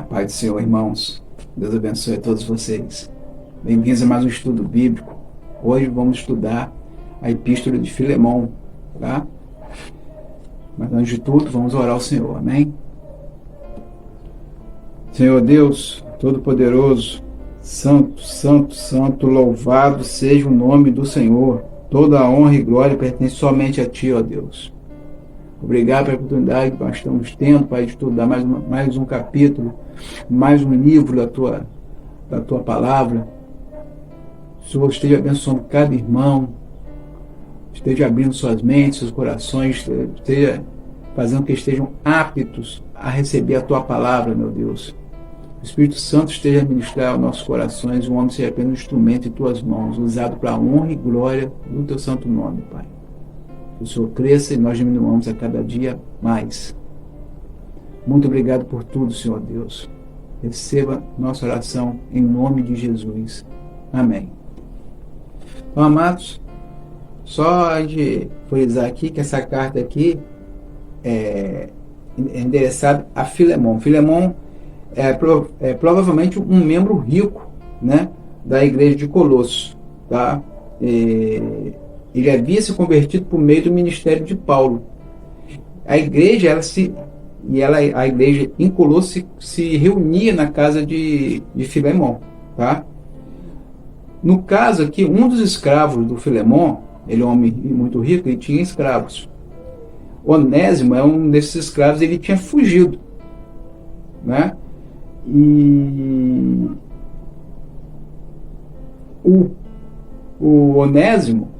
Pai do Senhor, irmãos. Deus abençoe a todos vocês. Bem-vindos a mais um estudo bíblico. Hoje vamos estudar a Epístola de Filemão, tá? Mas antes de tudo, vamos orar ao Senhor, amém? Senhor Deus, Todo-Poderoso, Santo, Santo, Santo, louvado seja o nome do Senhor. Toda a honra e glória pertence somente a Ti, ó Deus. Obrigado pela oportunidade que nós estamos tendo, Pai, de estudar mais um capítulo, mais um livro da Tua Palavra. O Senhor esteja abençoando cada irmão, esteja abrindo suas mentes, seus corações, esteja fazendo que estejam aptos a receber a Tua Palavra, meu Deus. O Espírito Santo esteja a ministrar aos nossos corações, o homem seja apenas um instrumento em Tuas mãos, usado para a honra e glória do Teu santo nome, Pai. Que o Senhor cresça e nós diminuamos a cada dia mais. Muito obrigado por tudo, Senhor Deus. Receba nossa oração em nome de Jesus. Amém. Então, amados, só de frisar aqui que essa carta aqui é endereçada a Filemão. Filemão é provavelmente um membro rico, né, da igreja de Colosso, tá? Ele havia se convertido por meio do ministério de Paulo. A igreja, a igreja em Colosso se reunia na casa de Filemão, tá? No caso aqui, um dos escravos do Filemão, ele é um homem muito rico, ele tinha escravos. Onésimo é um desses escravos, ele tinha fugido, né? E o Onésimo,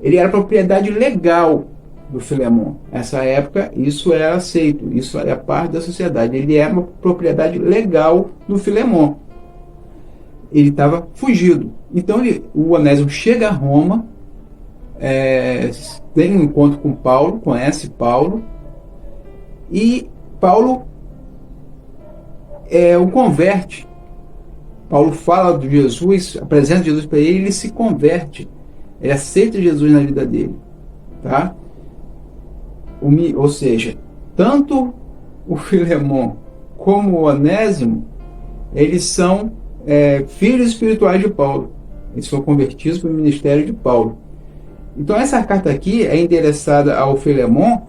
ele era propriedade legal do Filemão. Nessa época, isso era aceito, isso era parte da sociedade. Ele era uma propriedade legal do Filemão. Ele estava fugido. Então, o Onésimo chega a Roma, tem um encontro com Paulo, conhece Paulo, e Paulo o converte. Paulo fala de Jesus, apresenta Jesus para ele, ele se converte. Ele aceita Jesus na vida dele, tá? Ou seja, tanto o Filemão como o Onésimo, eles são filhos espirituais de Paulo. Eles foram convertidos para o ministério de Paulo. Então essa carta aqui é endereçada ao Filemão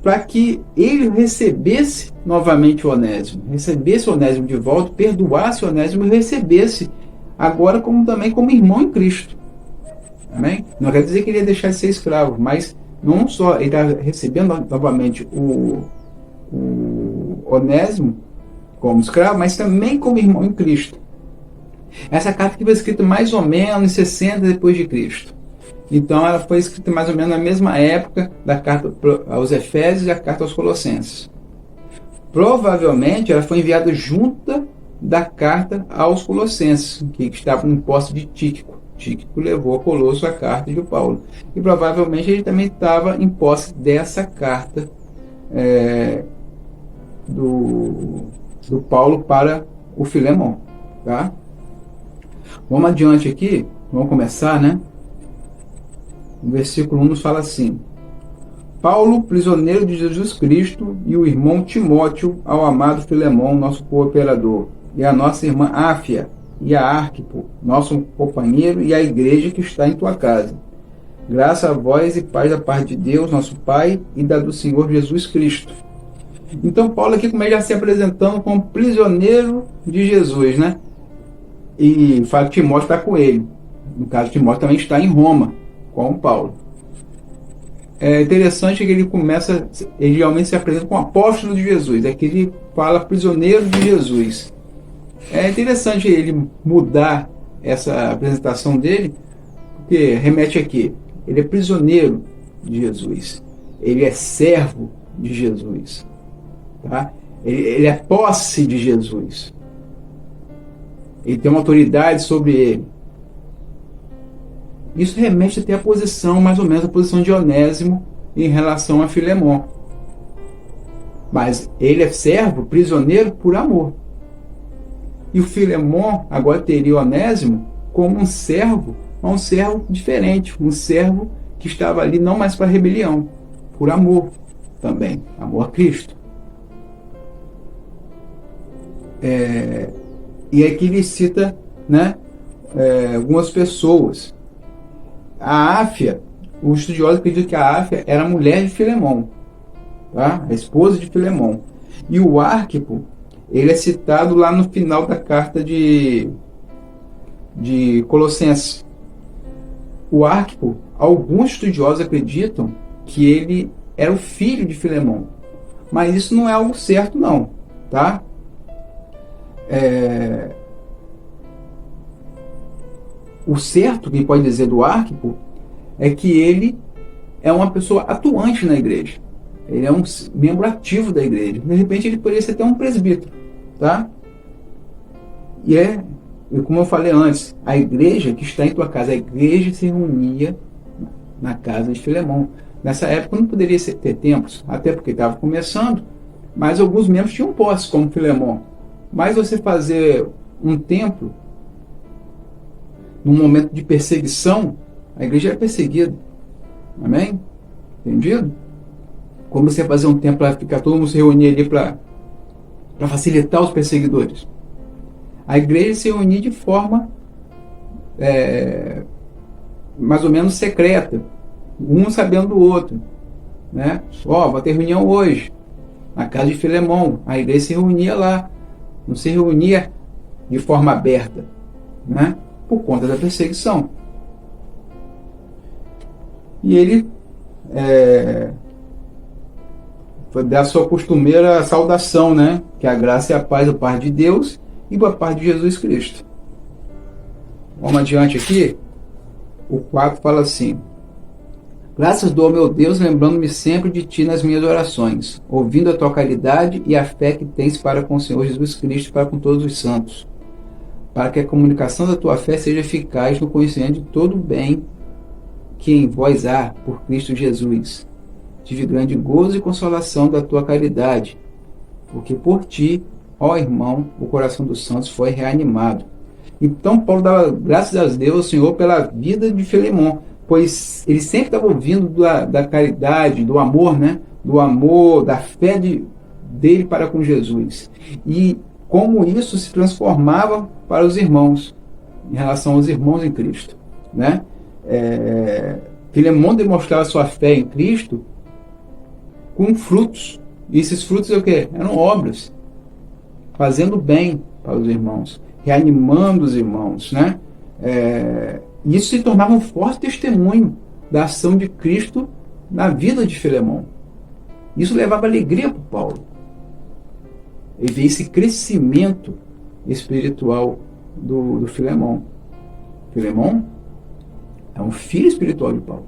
para que ele recebesse novamente o Onésimo, recebesse o Onésimo de volta, perdoasse o Onésimo e recebesse agora também como irmão em Cristo. Amém? Não quer dizer que ele ia deixar de ser escravo, mas não só ele está recebendo novamente o Onésimo como escravo, mas também como irmão em Cristo. Essa carta aqui foi escrita mais ou menos em 60 depois de Cristo. Então ela foi escrita mais ou menos na mesma época da carta aos Efésios e a carta aos Colossenses. Provavelmente ela foi enviada junto da carta aos Colossenses, que estava em posse de Tíquico. Tíquico levou a Colosso a carta de Paulo. E provavelmente ele também estava em posse dessa carta do Paulo para o Filemão. Tá? Vamos adiante aqui, vamos começar, né? O versículo 1 nos fala assim: Paulo, prisioneiro de Jesus Cristo, e o irmão Timóteo, ao amado Filemão, nosso cooperador, e a nossa irmã Áfia, e a Arquipo, nosso companheiro, e a igreja que está em tua casa. Graça a vós e paz da parte de Deus, nosso Pai, e da do Senhor Jesus Cristo. Então Paulo aqui começa se apresentando como prisioneiro de Jesus, né? E fala que Timóteo está com ele. No caso, Timóteo também está em Roma com Paulo. É interessante que ele realmente se apresenta como apóstolo de Jesus. Aqui ele fala prisioneiro de Jesus. É interessante ele mudar essa apresentação dele, porque remete aqui, ele é prisioneiro de Jesus, ele é servo de Jesus, tá? Ele é posse de Jesus, ele tem uma autoridade sobre ele. Isso remete até a posição, mais ou menos a posição de Onésimo em relação a Filemão. Mas ele é servo, prisioneiro por amor. E o Filemão agora teria o Onésimo como um servo diferente, um servo que estava ali não mais para rebelião, por amor também, amor a Cristo. E aqui ele cita, né, algumas pessoas. A Áfia, os estudiosos acreditam que a Áfia era a mulher de Filemão, tá? A esposa de Filemão. E o Arquipo, ele é citado lá no final da carta de Colossenses. O Arquipo, alguns estudiosos acreditam que ele era o filho de Filemão, mas isso não é algo certo não, tá? O certo que pode dizer do Arquipo é que ele é uma pessoa atuante na igreja. Ele é um membro ativo da igreja. De repente ele poderia ser até um presbítero, tá? E como eu falei antes, a igreja que está em tua casa, a igreja se reunia na casa de Filemão. Nessa época não poderia ter templos, até porque estava começando, mas alguns membros tinham posse, como Filemão. Mas você fazer um templo num momento de perseguição, a igreja é perseguida. Amém? Entendido? Como você fazer um templo para ficar todo mundo se reunir ali para facilitar os perseguidores? A igreja se reunia de forma mais ou menos secreta, um sabendo do outro, né? Vai ter reunião hoje na casa de Filemão. A igreja se reunia lá, não se reunia de forma aberta, né? Por conta da perseguição. E ele foi dar a sua costumeira saudação, né? Que a graça e a paz da parte de Deus e da parte de Jesus Cristo. Vamos adiante aqui. O 4 fala assim: graças dou ao meu Deus, lembrando-me sempre de ti nas minhas orações, ouvindo a tua caridade e a fé que tens para com o Senhor Jesus Cristo e para com todos os santos, para que a comunicação da tua fé seja eficaz no conhecimento de todo o bem que em vós há por Cristo Jesus. Tive grande gozo e consolação da tua caridade, porque por ti, ó irmão, o coração dos santos foi reanimado. Então Paulo dava graças a Deus ao Senhor pela vida de Filemão, pois ele sempre estava ouvindo da caridade, do amor, né? Do amor, da fé dele para com Jesus. E como isso se transformava para os irmãos, em relação aos irmãos em Cristo, né? Filemão demonstrava sua fé em Cristo com frutos. E esses frutos o quê? Eram obras, fazendo bem para os irmãos, reanimando os irmãos, né? Isso se tornava um forte testemunho da ação de Cristo na vida de Filemão. Isso levava alegria para Paulo. Ele vê esse crescimento espiritual do Filemão. Filemão é um filho espiritual de Paulo.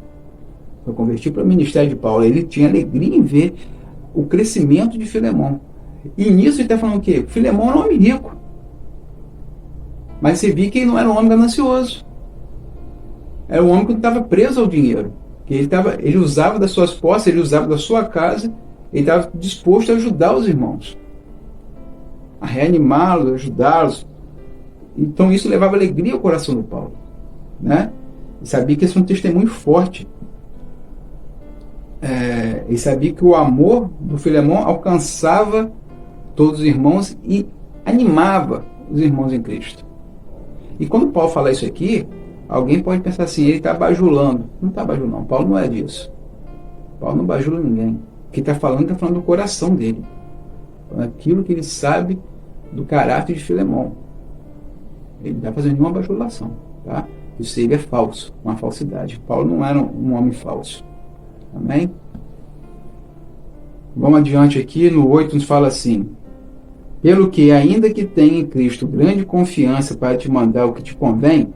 Foi convertido para o ministério de Paulo. Ele tinha alegria em ver o crescimento de Filemão. E nisso ele está falando o quê? Filemão era um homem rico. Mas você viu que ele não era um homem ganancioso. Era um homem que não estava preso ao dinheiro. Que ele usava das suas posses, ele usava da sua casa, ele estava disposto a ajudar os irmãos, a reanimá-los, ajudá-los. Então isso levava alegria ao coração do Paulo, né? E sabia que esse é um testemunho forte. E sabia que o amor do Filemão alcançava todos os irmãos e animava os irmãos em Cristo. E quando Paulo fala isso aqui, alguém pode pensar assim, ele está bajulando. Não está bajulando, não. Paulo não é disso. Paulo não bajula ninguém. O que está falando do coração dele. Aquilo que ele sabe do caráter de Filemão. Ele não está fazendo nenhuma bajulação, tá? Isso seria falso, uma falsidade. Paulo não era um homem falso. Amém? Vamos adiante aqui, no 8 nos fala assim: pelo que, ainda que tenha em Cristo grande confiança para te mandar o que te convém,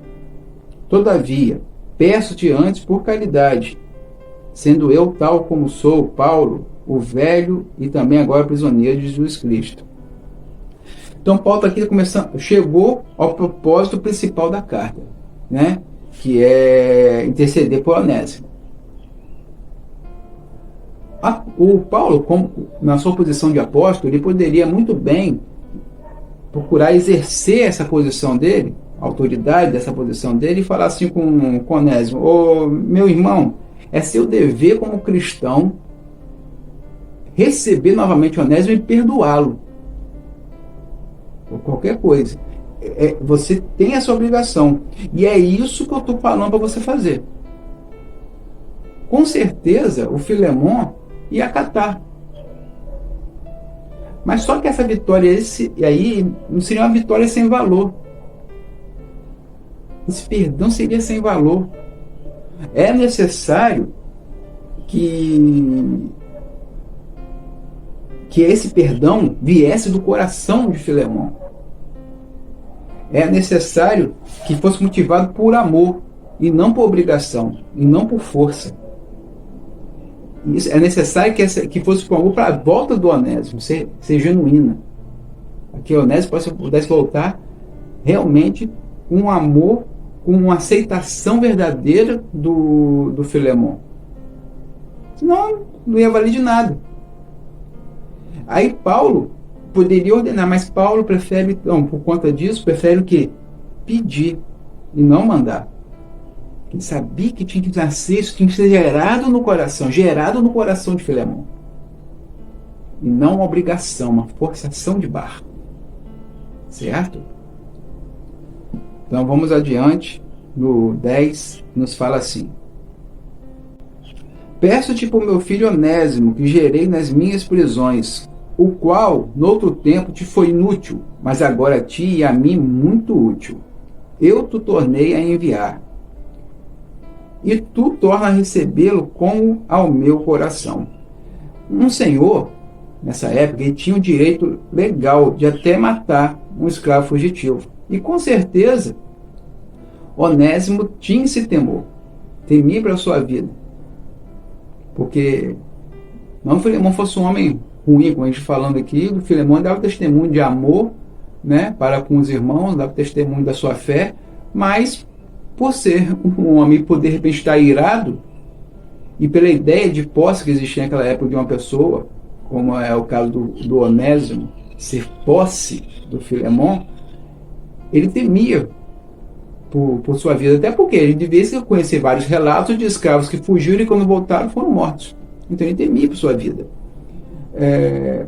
todavia, peço-te antes por caridade, sendo eu tal como sou, Paulo, o velho e também agora prisioneiro de Jesus Cristo. Então Paulo está aqui chegou ao propósito principal da carta, né? Que é interceder por Onésimo. O Paulo, na sua posição de apóstolo, ele poderia muito bem procurar exercer essa posição dele, a autoridade dessa posição dele, e falar assim com Onésimo: ô meu irmão, é seu dever como cristão receber novamente Onésimo e perdoá-lo. ou qualquer coisa. Você tem essa obrigação. E é isso que eu estou falando para você fazer. Com certeza, o Filemon ia acatar. Mas só que essa vitória, e aí, não seria uma vitória sem valor. Esse perdão seria sem valor. É necessário que esse perdão viesse do coração de Filemon. É necessário que fosse motivado por amor, e não por obrigação, e não por força. Isso, é necessário que fosse por amor para a volta do Onésimo, ser genuína. Que o Onésimo pudesse voltar realmente com um amor, com uma aceitação verdadeira do Filemon. Senão, não ia valer de nada. Aí Paulo poderia ordenar, mas Paulo prefere, não, por conta disso, prefere o quê? Pedir e não mandar. Ele sabia que tinha que nascer, isso tinha que ser gerado no coração de Filemon. E não uma obrigação, uma forçação de barra. Certo? Então vamos adiante, no 10, nos fala assim: peço-te por meu filho Onésimo, que gerei nas minhas prisões, o qual, noutro tempo, te foi inútil, mas agora a ti e a mim muito útil. Eu te tornei a enviar, e tu torna a recebê-lo como ao meu coração. Um senhor, nessa época, ele tinha o direito legal de até matar um escravo fugitivo. E com certeza, Onésimo tinha esse temor, temia para a sua vida. Porque não Filemon fosse um homem ruim, como a gente falando aqui, o Filemon dava testemunho de amor, né, para com os irmãos, dava testemunho da sua fé, mas por ser um homem e poder de repente estar irado, e pela ideia de posse que existia naquela época de uma pessoa, como é o caso do Onésimo, ser posse do Filemon, ele temia por sua vida, até porque ele devia conhecer vários relatos de escravos que fugiram e quando voltaram foram mortos. Então ele temia por sua vida.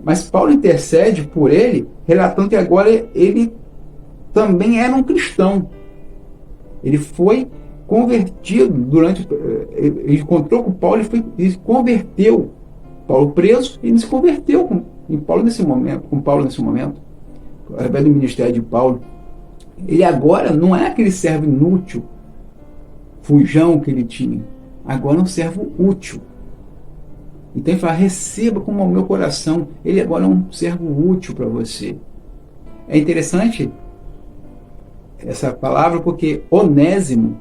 Mas Paulo intercede por ele, relatando que agora ele também era um cristão. Ele foi convertido ele encontrou com Paulo e se converteu. Paulo preso, ele se converteu com Paulo nesse momento, através do ministério de Paulo. Ele agora não é aquele servo inútil, fujão que ele tinha. Agora é um servo útil. Então ele fala: receba como ao meu coração. Ele agora é um servo útil para você. É interessante essa palavra porque Onésimo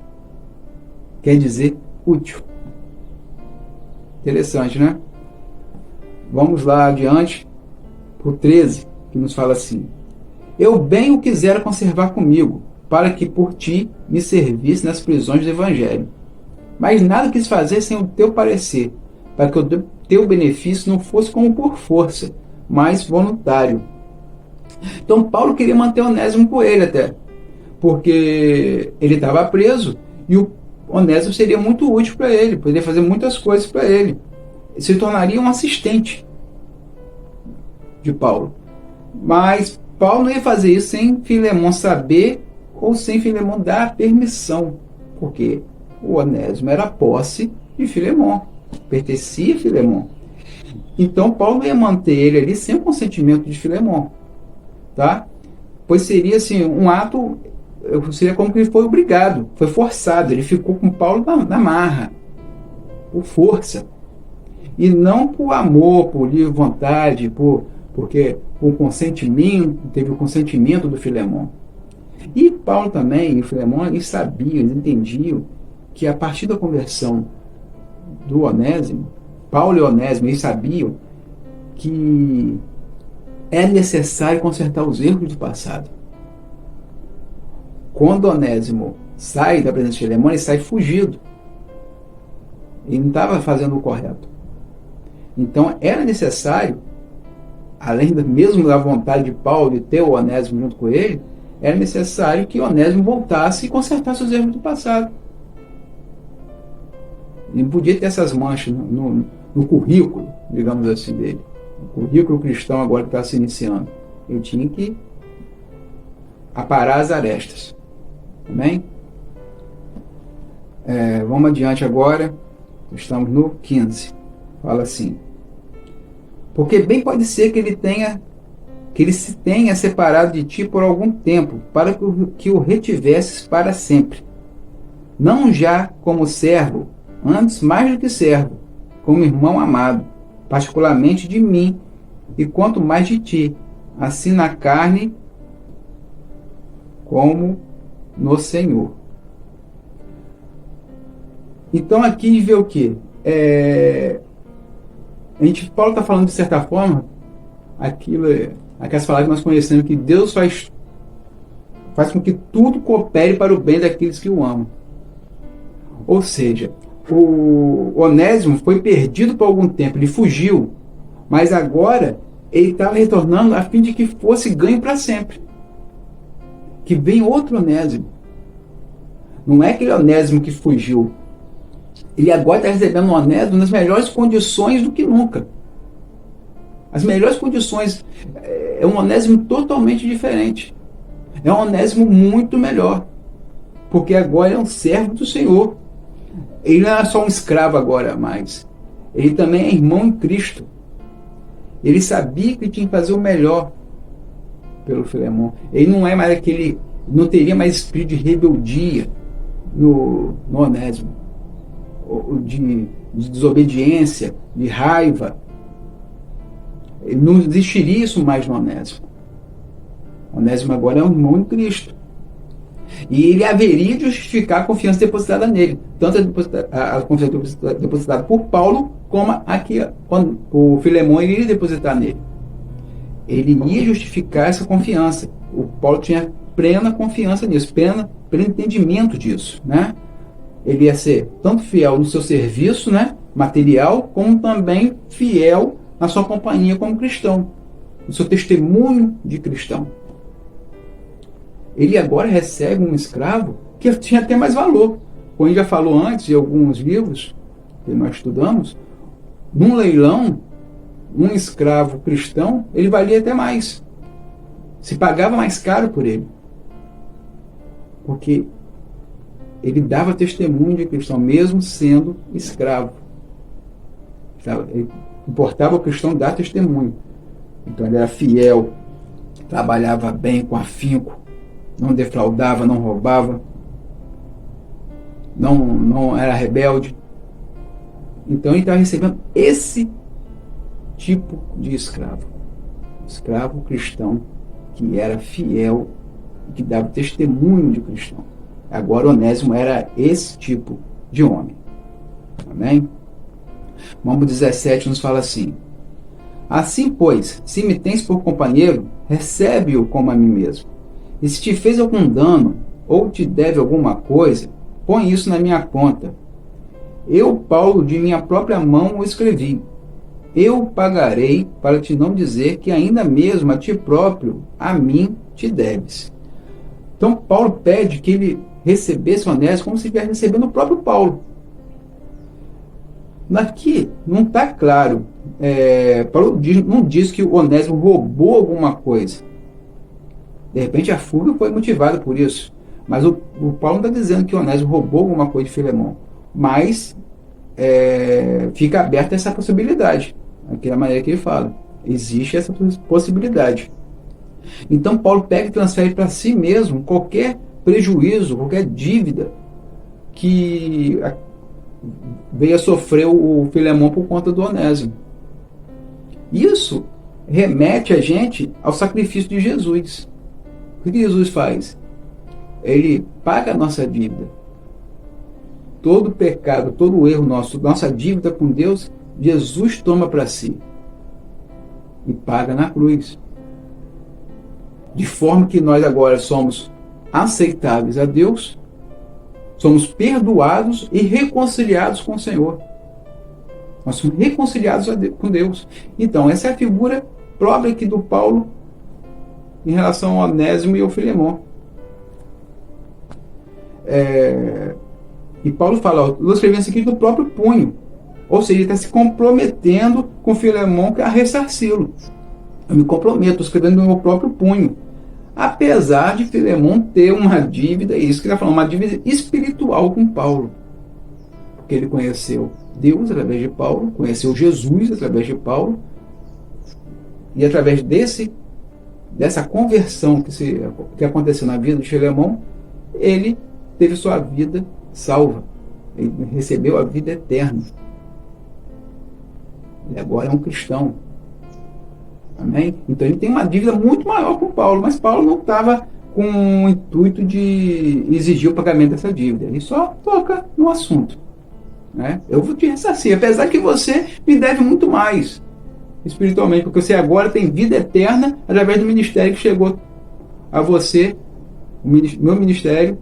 quer dizer útil. Interessante, né? Vamos lá adiante, por 13, que nos fala assim: eu bem o quisera conservar comigo, para que por ti me servisse nas prisões do Evangelho. Mas nada quis fazer sem o teu parecer, para que o teu benefício não fosse como por força, mas voluntário. Então Paulo queria manter Onésimo com ele até, porque ele estava preso e o Onésimo seria muito útil para ele, poderia fazer muitas coisas para ele. Se tornaria um assistente de Paulo. Mas Paulo não ia fazer isso sem Filemon saber ou sem Filemon dar permissão, porque o Onésimo era posse de Filemon, pertencia a Filemon. Então Paulo ia manter ele ali sem o consentimento de Filemon, tá? Pois seria assim um ato, seria como que ele foi obrigado, foi forçado, ele ficou com Paulo na marra, por força, e não por amor, por livre vontade, porque o consentimento, teve o consentimento do Filemon. E Paulo também, e Filemon, eles sabiam, eles entendiam que a partir da conversão do Onésimo, Paulo e Onésimo, eles sabiam que é necessário consertar os erros do passado. Quando Onésimo sai da presença de Filemon, ele sai fugido. Ele não estava fazendo o correto. Então era necessário, além mesmo da vontade de Paulo de ter o Onésimo junto com ele, era necessário que Onésimo voltasse e consertasse os erros do passado. Ele não podia ter essas manchas no currículo, digamos assim, dele. O currículo cristão agora que está se iniciando. Ele tinha que aparar as arestas. Amém? Vamos adiante agora. Estamos no 15. Fala assim: porque bem pode ser que ele se tenha separado de ti por algum tempo, para que o retivesses para sempre. Não já como servo, antes mais do que servo, como irmão amado, particularmente de mim, e quanto mais de ti, assim na carne como no Senhor. Então aqui a gente vê o quê? Paulo está falando de certa forma, aquelas palavras que nós conhecemos, que Deus faz com que tudo coopere para o bem daqueles que o amam. Ou seja, o Onésimo foi perdido por algum tempo, ele fugiu, mas agora ele estava retornando a fim de que fosse ganho para sempre. Que vem outro Onésimo. Não é aquele Onésimo que fugiu. Ele agora está recebendo um Onésimo nas melhores condições do que nunca. As melhores condições. É um Onésimo totalmente diferente. É um Onésimo muito melhor. Porque agora é um servo do Senhor. Ele não é só um escravo agora mais. Ele também é irmão em Cristo. Ele sabia que tinha que fazer o melhor pelo Filemon. Ele não é mais aquele. Não teria mais espírito de rebeldia no Onésimo. De desobediência, de raiva. Não existiria isso mais no Onésimo. O Onésimo agora é um irmão em Cristo. E ele haveria de justificar a confiança depositada nele. Tanto a confiança depositada por Paulo, como aqui quando o Filemon iria depositar nele. Ele ia justificar essa confiança. O Paulo tinha plena confiança nisso, pleno entendimento disso, né? Ele ia ser tanto fiel no seu serviço, né, material, como também fiel na sua companhia como cristão, no seu testemunho de cristão. Ele agora recebe um escravo que tinha até mais valor. Como a gente já falou antes, em alguns livros que nós estudamos, num leilão, um escravo cristão, ele valia até mais. Se pagava mais caro por ele. Porque ele dava testemunho de cristão, mesmo sendo escravo. Importava o cristão dar testemunho. Então ele era fiel, trabalhava bem, com afinco, não defraudava, não roubava, não era rebelde. Então ele estava recebendo esse tipo de escravo. Escravo cristão, que era fiel, que dava testemunho de cristão. Agora Onésimo era esse tipo de homem. Amém? Mambo 17 nos fala assim: assim, pois, se me tens por companheiro, recebe-o como a mim mesmo. E se te fez algum dano, ou te deve alguma coisa, põe isso na minha conta. Eu, Paulo, de minha própria mão o escrevi. Eu pagarei, para te não dizer que ainda mesmo a ti próprio, a mim, te deves. Então Paulo pede que ele recebesse Onésimo como se estivesse recebendo o próprio Paulo. Aqui não está claro. Paulo não diz que o Onésimo roubou alguma coisa. De repente a fuga foi motivada por isso. Mas o Paulo não está dizendo que o Onésimo roubou alguma coisa de Filemon. Mas fica aberta essa possibilidade. Aqui é a maneira que ele fala. Existe essa possibilidade. Então Paulo pega e transfere para si mesmo qualquer prejuízo, qualquer dívida que veio a sofrer o Filemon por conta do Onésimo. Isso remete a gente ao sacrifício de Jesus. O que Jesus faz? Ele paga a nossa dívida. Todo pecado, todo erro nosso, nossa dívida com Deus, Jesus toma para si e paga na cruz. De forma que nós agora somos aceitáveis a Deus, somos perdoados e reconciliados com o Senhor. Nós somos reconciliados com Deus. Então, essa é a figura própria aqui do Paulo em relação ao Onésimo e ao Filemon. E Paulo fala, eu escrevi isso aqui do próprio punho. Ou seja, ele está se comprometendo com Filemon a ressarci-lo. Eu me comprometo, estou escrevendo do meu próprio punho. apesar de Filemão ter uma dívida, isso que ele está falando, uma dívida espiritual com Paulo, porque ele conheceu Deus através de Paulo, conheceu Jesus através de Paulo, e através dessa conversão que aconteceu na vida de Filemão, ele teve sua vida salva, ele recebeu a vida eterna, e agora é um cristão. Amém? Então ele tem uma dívida muito maior com Paulo, mas Paulo não estava com o intuito de exigir o pagamento dessa dívida, ele só toca no assunto, né? Eu vou te ressarcir, apesar que você me deve muito mais espiritualmente, porque você agora tem vida eterna através do ministério que chegou a você, meu ministério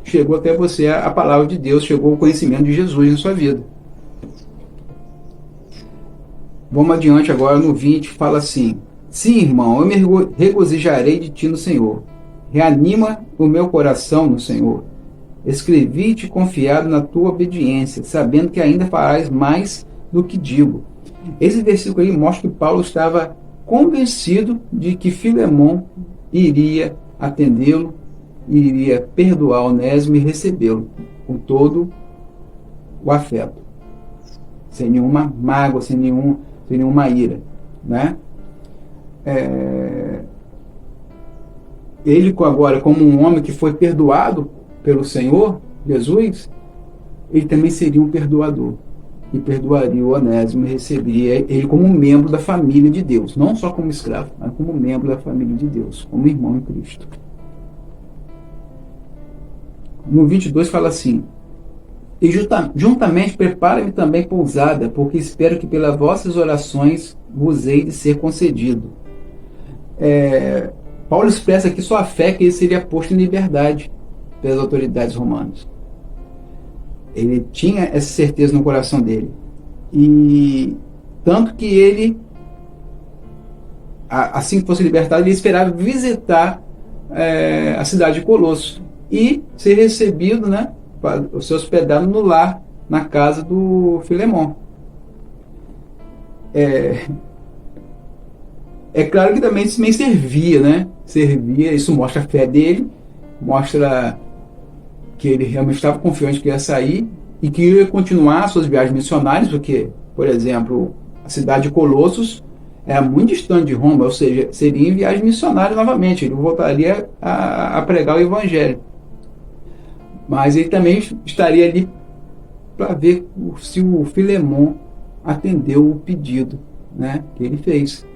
chegou até você, a palavra de Deus, chegou o conhecimento de Jesus na sua vida. Vamos adiante agora no 20, fala assim: sim, irmão, eu me regozijarei de ti no Senhor. Reanima o meu coração no Senhor. Escrevi-te confiado na tua obediência, sabendo que ainda farás mais do que digo. Esse versículo aí mostra que Paulo estava convencido de que Filemão iria atendê-lo, iria perdoar Onésimo e recebê-lo com todo o afeto, sem nenhuma mágoa, sem nenhuma ira, né? Ele agora, como um homem que foi perdoado pelo Senhor Jesus, ele também seria um perdoador e perdoaria o Onésimo e receberia ele como membro da família de Deus, não só como escravo, mas como membro da família de Deus, como irmão em Cristo. No 22 fala assim: e juntamente prepara-me também pousada, porque espero que pelas vossas orações vos hei de ser concedido. Paulo expressa aqui sua fé que ele seria posto em liberdade pelas autoridades romanas. Ele tinha essa certeza no coração dele. E tanto que ele, assim que fosse libertado, ele esperava visitar a cidade de Colosso e ser recebido, né, para ser hospedado no lar, na casa do Filemão. É claro que também servia, né? Servia, isso mostra a fé dele, mostra que ele realmente estava confiante que ia sair e que ia continuar suas viagens missionárias, porque, por exemplo, a cidade de Colossos era muito distante de Roma, ou seja, seria em viagem missionária novamente, ele voltaria a pregar o evangelho. Mas ele também estaria ali para ver se o Filemão atendeu o pedido, né, que ele fez.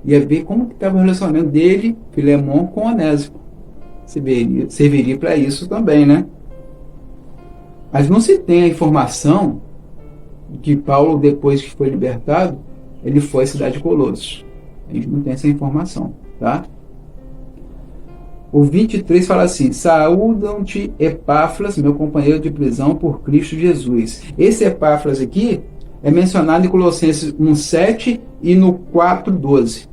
Ia ver como que estava o relacionamento dele, Filemão, com Onésimo. Serviria para isso também, né? Mas não se tem a informação de que Paulo, depois que foi libertado, ele foi à cidade de Colossos. A gente não tem essa informação, tá? O 23 fala assim: saúdam-te Epáfras, meu companheiro de prisão por Cristo Jesus. Esse Epáfras aqui é mencionado em Colossenses 1:7 e no 4:12.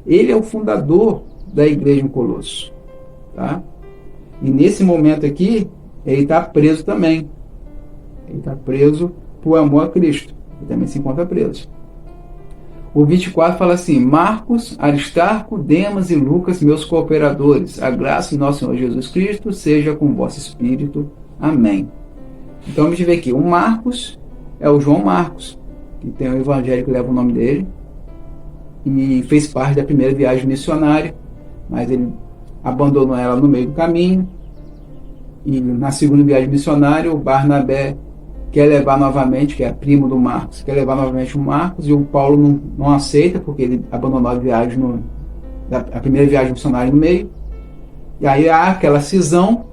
Ele é o fundador da igreja em Colossos, tá? E nesse momento aqui, ele está preso também. Ele está preso por amor a Cristo. Ele também se encontra preso. O 24 fala assim: Marcos, Aristarco, Demas e Lucas, meus cooperadores, a graça de nosso Senhor Jesus Cristo seja com o vosso espírito. Amém. Então a gente vê aqui, o Marcos é o João Marcos, que tem o evangelho que leva o nome dele, e fez parte da primeira viagem missionária, mas ele abandonou ela no meio do caminho, e na segunda viagem missionária, o Barnabé quer levar novamente, que é primo do Marcos, quer levar novamente o Marcos, e o Paulo não aceita, porque ele abandonou a viagem, a primeira viagem missionária no meio. E aí há aquela cisão,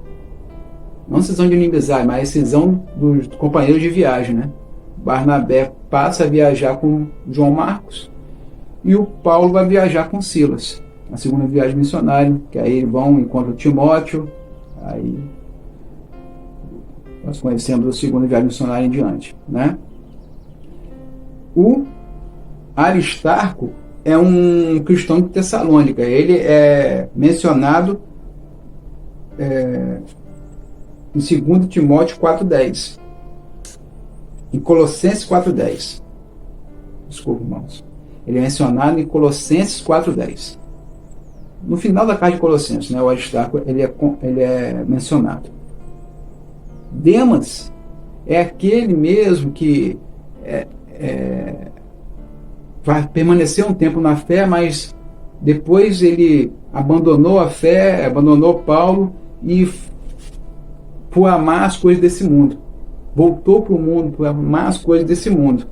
não cisão de inimizade, mas cisão dos companheiros de viagem, né? Barnabé passa a viajar com João Marcos, e o Paulo vai viajar com Silas, na segunda viagem missionária, que aí eles vão, encontram Timóteo, aí nós conhecemos a segunda viagem missionária em diante, né? O Aristarco é um cristão de Tessalônica. Ele é mencionado em 2 Timóteo 4:10, em Colossenses 4:10. Desculpa, irmãos. Ele é mencionado em Colossenses 4:10. no final da carta de Colossenses, né, o Aristarco ele é mencionado. Demas é aquele mesmo que vai permanecer um tempo na fé, mas depois ele abandonou a fé, abandonou Paulo e por amar as coisas desse mundo. Voltou para o mundo por amar as coisas desse mundo.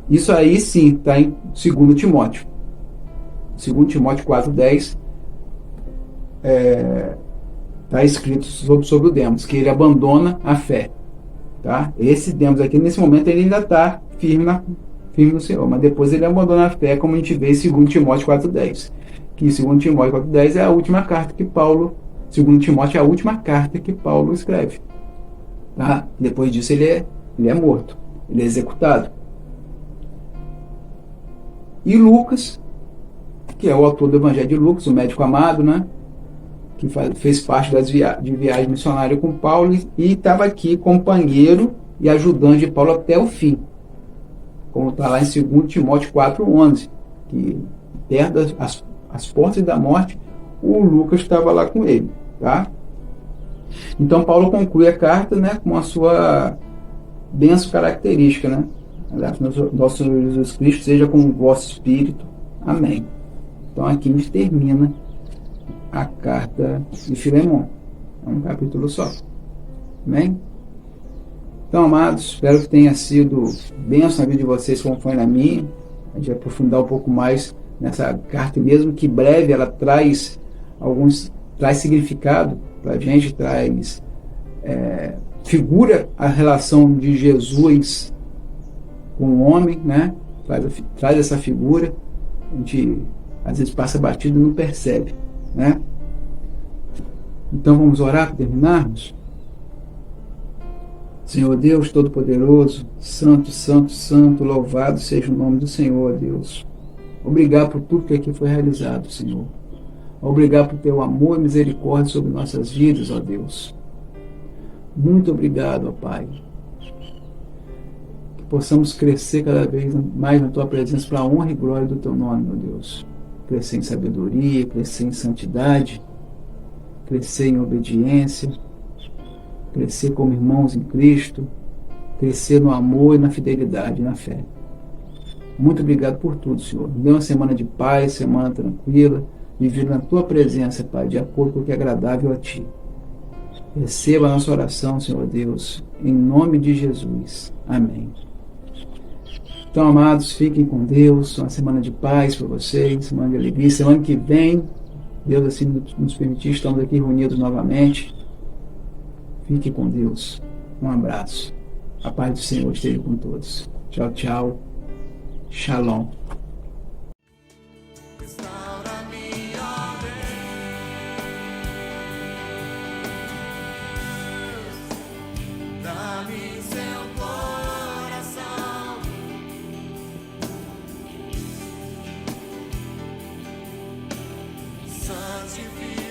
Isso aí sim está em 2 Timóteo. 2 Timóteo 4,10 está escrito sobre o Demas, que ele abandona a fé. Tá? Esse Demas aqui, nesse momento, ele ainda está firme no Senhor, mas depois ele abandona a fé, como a gente vê em 2 Timóteo 4,10. Que 2 Timóteo 4,10 é a última carta que Paulo, 2 Timóteo é a última carta que Paulo escreve. Tá? Depois disso ele é morto, ele é executado. E Lucas, que é o autor do Evangelho de Lucas, o médico amado, né? Que fez parte de viagem missionária com Paulo e estava aqui companheiro e ajudante de Paulo até o fim. Como está lá em 2 Timóteo 4,11, que perto das portas da morte, o Lucas estava lá com ele. Tá? Então Paulo conclui a carta, né, com a sua bênção característica, né? Nosso Senhor Jesus Cristo seja com o vosso espírito. Amém. Então aqui a gente termina a carta de Filemon. É um capítulo só. Amém? Então, amados, espero que tenha sido bênção na vida de vocês, como foi na minha. A gente vai aprofundar um pouco mais nessa carta, mesmo que breve, ela traz significado para a gente, figura a relação de Jesus com o homem, né? Traz essa figura. A gente às vezes passa batido e não percebe, né? Então vamos orar para terminarmos? Senhor Deus Todo-Poderoso, Santo, Santo, Santo, louvado seja o nome do Senhor, Deus. Obrigado por tudo que aqui foi realizado, Senhor. Obrigado por teu amor e misericórdia sobre nossas vidas, ó Deus. Muito obrigado, ó Pai. Que possamos crescer cada vez mais na tua presença para a honra e glória do teu nome, meu Deus. Crescer em sabedoria, crescer em santidade, crescer em obediência, crescer como irmãos em Cristo, crescer no amor e na fidelidade, na fé. Muito obrigado por tudo, Senhor. Dê uma semana de paz, semana tranquila, viver na tua presença, Pai, de acordo com o que é agradável a ti. Receba a nossa oração, Senhor Deus, em nome de Jesus. Amém. Então, amados, fiquem com Deus. Uma semana de paz para vocês, semana de alegria. Semana que vem, Deus assim nos permitir, estamos aqui reunidos novamente. Fique com Deus. Um abraço. A paz do Senhor esteja com todos. Tchau, tchau. Shalom. Santifica.